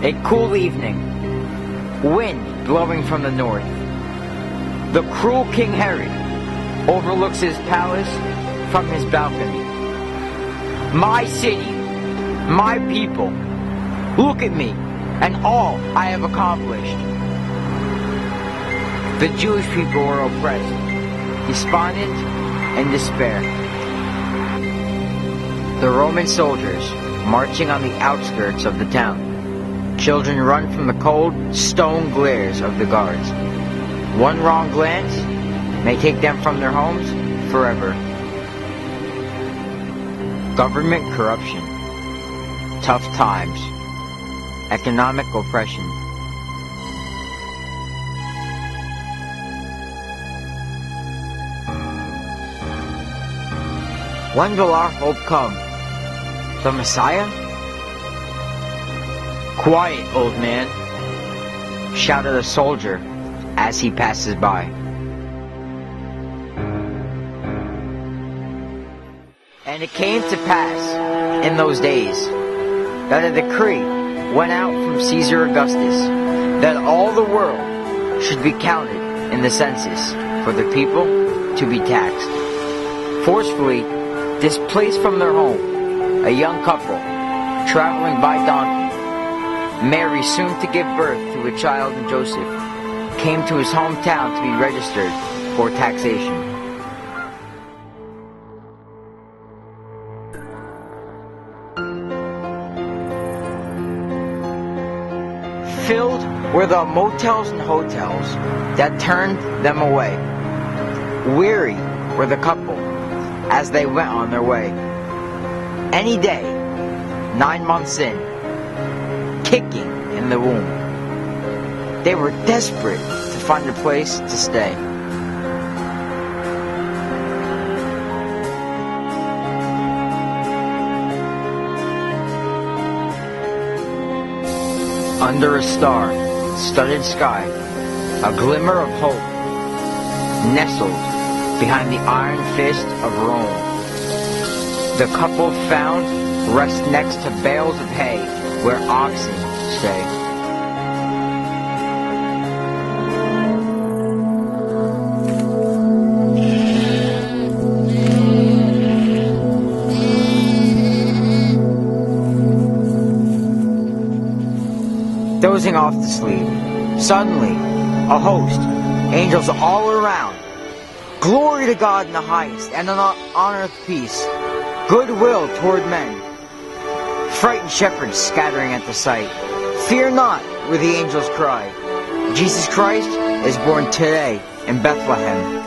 A cool evening. Wind blowing from the north. The cruel King Herod overlooks his palace from his balcony. My city, my people, look at me and all I have accomplished. The Jewish people were oppressed, despondent, and despair. The Roman soldiers marching on the outskirts of the town. Children run from the cold, stone glares of the guards. One wrong glance may take them from their homes forever. Government corruption, tough times, economic oppression. When will our hope come? The Messiah? Quiet, old man, shouted a soldier as he passes by. And it came to pass in those days that a decree went out from Caesar Augustus that all the world should be counted in the census for the people to be taxed. Forcefully displaced from their home, a young couple traveling by donkey, Mary, soon to give birth to a child in Joseph, came to his hometown to be registered for taxation. Filled were the motels and hotels that turned them away. Weary were the couple as they went on their way. Any day, 9 months in, kicking in the womb, they were desperate to find a place to stay. Under a star-studded sky, a glimmer of hope, nestled behind the iron fist of Rome, the couple found rest next to bales of hay where oxen stay. Dozing off to sleep, suddenly, a host, angels all around. Glory to God in the highest, and on earth peace, goodwill toward men. Frightened shepherds scattering at the sight. Fear not, were the angels' cry. Jesus Christ is born today in Bethlehem.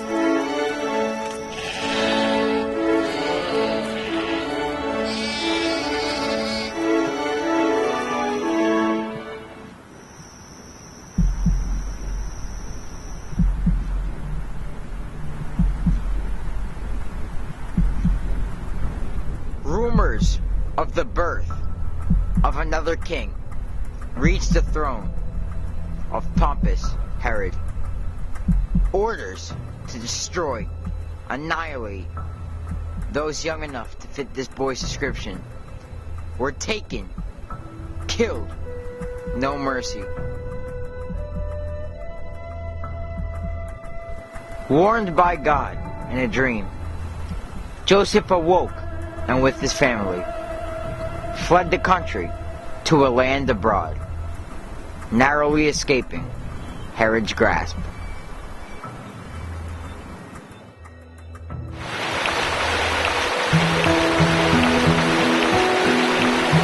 Rumors of the birth of another king reached the throne of pompous Herod. Orders to destroy, annihilate those young enough to fit this boy's description were taken, killed, no mercy. Warned by God in a dream, Joseph awoke and with his family fled the country to a land abroad, narrowly escaping Herod's grasp.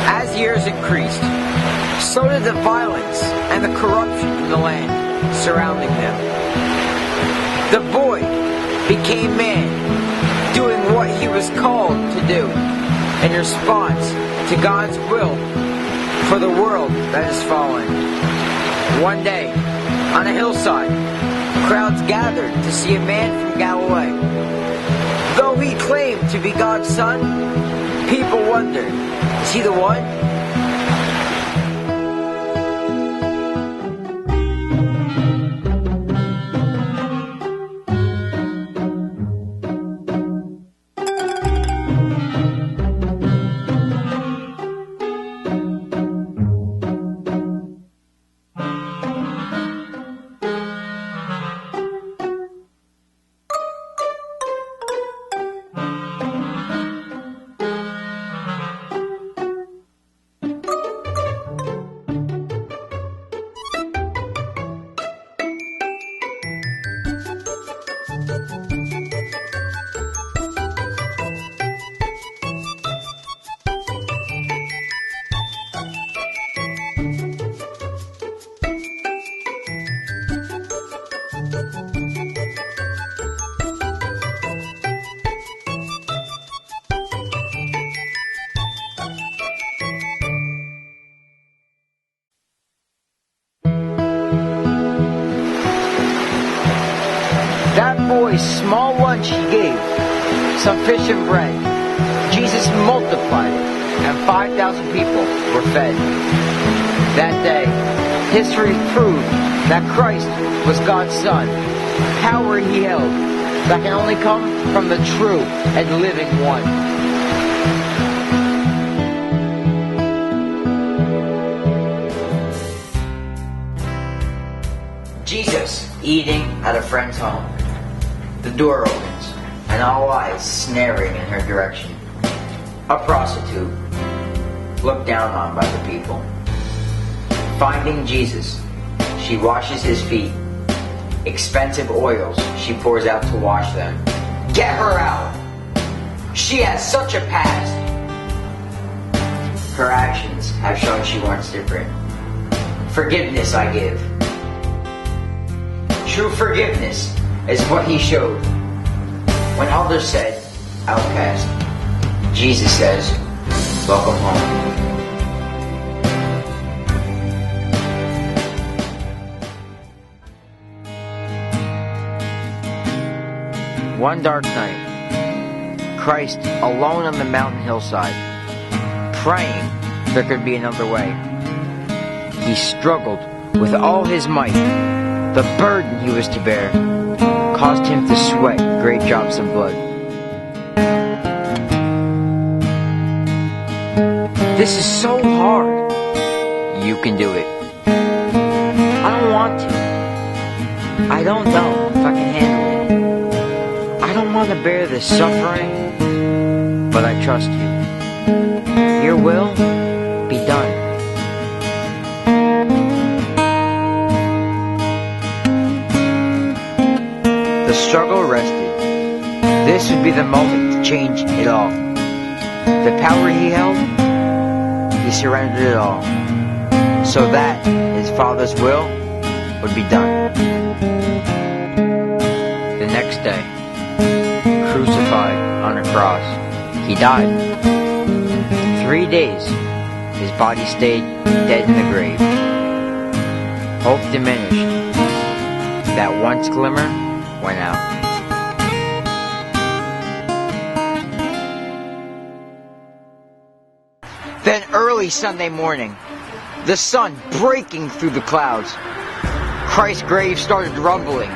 As years increased, so did the violence and the corruption in the land surrounding them. The boy became man, doing what he was called to do in response to God's will for the world that is fallen. One day, on a hillside, crowds gathered to see a man from Galilee. Though he claimed to be God's son, people wondered, is he the one? a small lunch he gave, some fish and bread. Jesus multiplied it, and 5,000 people were fed. That day, history proved that Christ was God's Son. Power he held that can only come from the true and living one. Jesus eating at a friend's home. The door opens, and all eyes snaring in her direction. A prostitute, looked down on by the people. Finding Jesus, she washes his feet. Expensive oils she pours out to wash them. Get her out! She has such a past! Her actions have shown she wants different. Forgiveness I give. True forgiveness is what he showed. When others said, outcast, Jesus says, welcome home. One dark night, Christ alone on the mountain hillside, praying there could be another way. He struggled with all his might. The burden he was to bear caused him to sweat great drops of blood. This is so hard. You can do it. I don't want to. I don't know if I can handle it. I don't want to bear this suffering, but I trust you. Your will be done. The struggle rested. This would be the moment to change it all. The power he held, he surrendered it all, so that his Father's will would be done. The next day, crucified on a cross, he died. 3 days, his body stayed dead in the grave. Hope diminished. That once glimmer went out. Then early Sunday morning, the sun breaking through the clouds, Christ's grave started rumbling.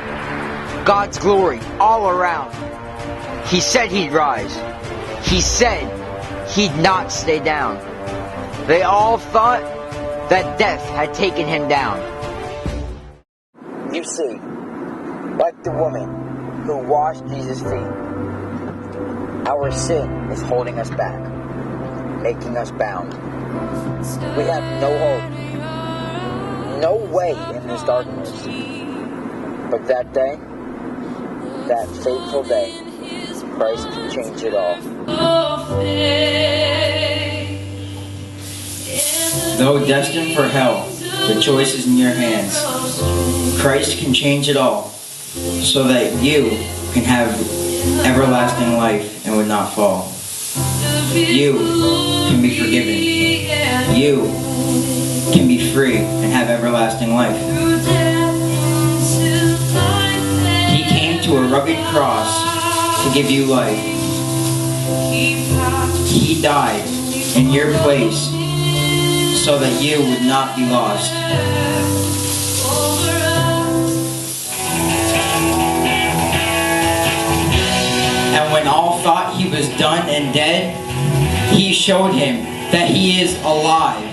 God's glory all around. He said he'd rise. He said he'd not stay down. They all thought that death had taken him down. You see, like the woman who washed Jesus' feet, our sin is holding us back, making us bound. We have no hope, no way in this darkness. But that day, that fateful day, Christ can change it all. Though destined for hell, the choice is in your hands. Christ can change it all, so that you can have everlasting life and would not fall. You can be forgiven. You can be free and have everlasting life. He came to a rugged cross to give you life. He died in your place so that you would not be lost. And when all thought he was done and dead, he showed him that he is alive.